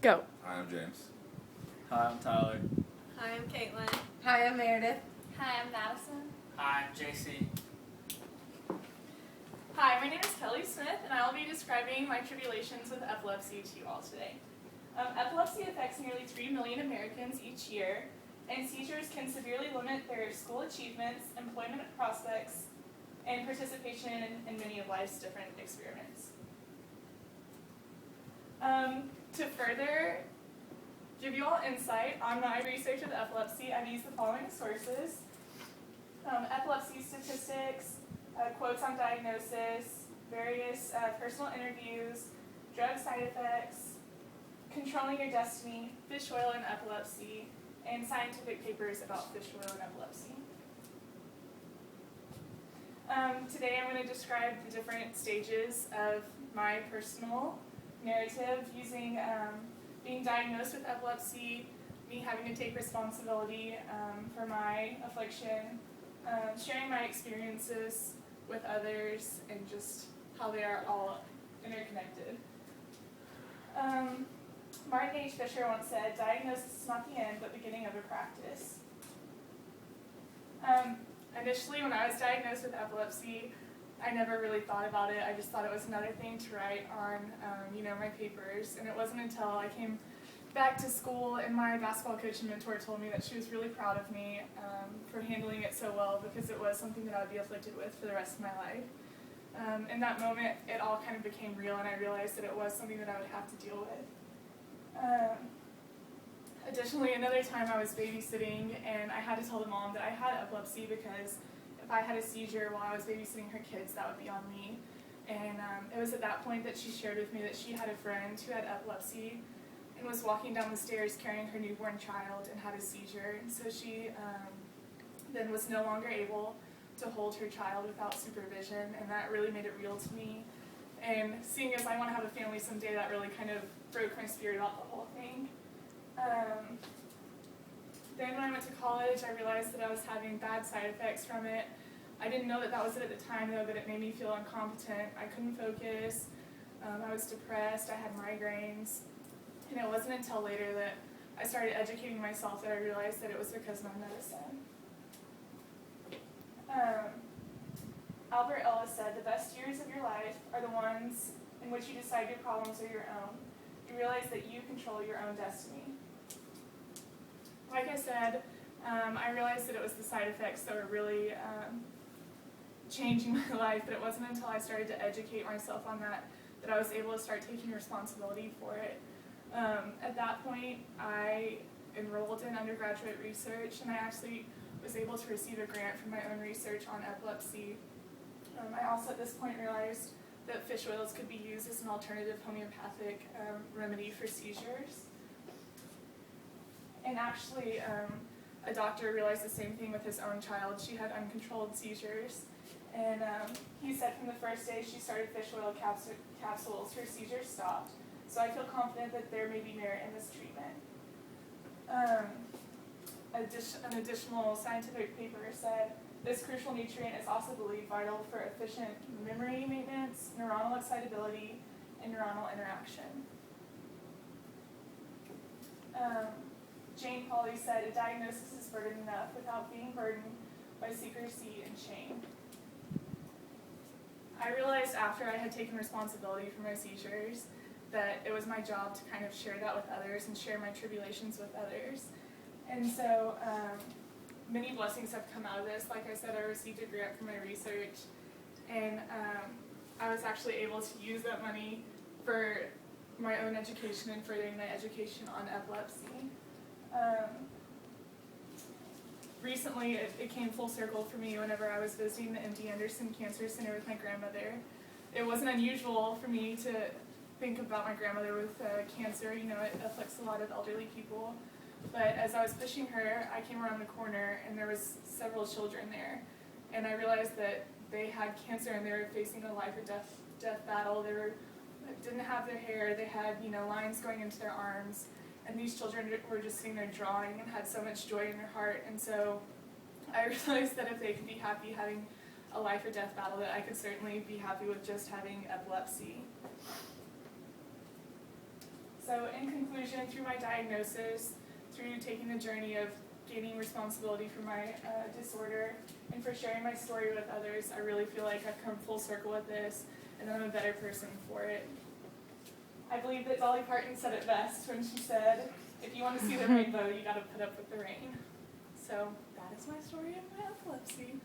Go. Hi, I'm James. Hi, I'm Tyler. Hi, I'm Caitlin. Hi, I'm Meredith. Hi, I'm Madison. Hi, I'm JC. Hi, my name is Kelly Smith, and I will be describing my tribulations with epilepsy to you all today. Epilepsy affects nearly 3 million Americans each year, and seizures can severely limit their school achievements, employment prospects, and participation in many of life's different experiments. To further give you all insight on my research with epilepsy, I've used the following sources: epilepsy statistics, quotes on diagnosis, various personal interviews, drug side effects, controlling your destiny, fish oil and epilepsy, and scientific papers about fish oil and epilepsy. Today I'm going to describe the different stages of my personal narrative using being diagnosed with epilepsy, me having to take responsibility for my affliction, sharing my experiences with others, and just how they are all interconnected. Martin H. Fisher once said, "Diagnosis is not the end, but beginning of a practice." Initially, when I was diagnosed with epilepsy, I never really thought about it. I just thought it was another thing to write on, my papers. And it wasn't until I came back to school and my basketball coach and mentor told me that she was really proud of me for handling it so well, because it was something that I would be afflicted with for the rest of my life. In that moment, it all kind of became real, and I realized that it was something that I would have to deal with. Additionally, another time I was babysitting, and I had to tell the mom that I had epilepsy, because if I had a seizure while I was babysitting her kids, that would be on me. And it was at that point that she shared with me that she had a friend who had epilepsy and was walking down the stairs carrying her newborn child and had a seizure. And so she then was no longer able to hold her child without supervision, and that really made it real to me. And seeing as I want to have a family someday, that really kind of broke my spirit about the whole thing. Then when I went to college, I realized that I was having bad side effects from it. I didn't know that that was it at the time, though, but it made me feel incompetent. I couldn't focus. I was depressed. I had migraines. And it wasn't until later that I started educating myself that I realized that it was because of my medicine. Albert Ellis said, "The best years of your life are the ones in which you decide your problems are your own. You realize that you control your own destiny." Like I said, I realized that it was the side effects that were really changing my life, but it wasn't until I started to educate myself on that I was able to start taking responsibility for it. At that point, I enrolled in undergraduate research, and I actually was able to receive a grant for my own research on epilepsy. I also at this point realized that fish oils could be used as an alternative homeopathic remedy for seizures. And actually, a doctor realized the same thing with his own child. She had uncontrolled seizures, and he said from the first day she started fish oil capsules, her seizures stopped. So I feel confident that there may be merit in this treatment. An additional scientific paper said, "This crucial nutrient is also believed vital for efficient memory maintenance, neuronal excitability, and neuronal interaction." Jane Pauley said, "A diagnosis is burden enough without being burdened by secrecy and shame." I realized after I had taken responsibility for my seizures that it was my job to kind of share that with others and share my tribulations with others. And so many blessings have come out of this. Like I said, I received a grant for my research, and I was actually able to use that money for my own education and furthering my education on epilepsy. Recently, it came full circle for me whenever I was visiting the MD Anderson Cancer Center with my grandmother. It wasn't unusual for me to think about my grandmother with cancer. You know, it afflicts a lot of elderly people. But as I was pushing her, I came around the corner, and there was several children there. And I realized that they had cancer, and they were facing a life or death battle. They didn't have their hair. They had, lines going into their arms. And these children were just sitting there drawing and had so much joy in their heart. And so I realized that if they could be happy having a life or death battle, that I could certainly be happy with just having epilepsy. So in conclusion, through my diagnosis, through taking the journey of gaining responsibility for my disorder, and for sharing my story with others, I really feel like I've come full circle with this, and that I'm a better person for it. I believe that Dolly Parton said it best when she said, if you want to see the rainbow, you got to put up with the rain. So that is my story of my epilepsy.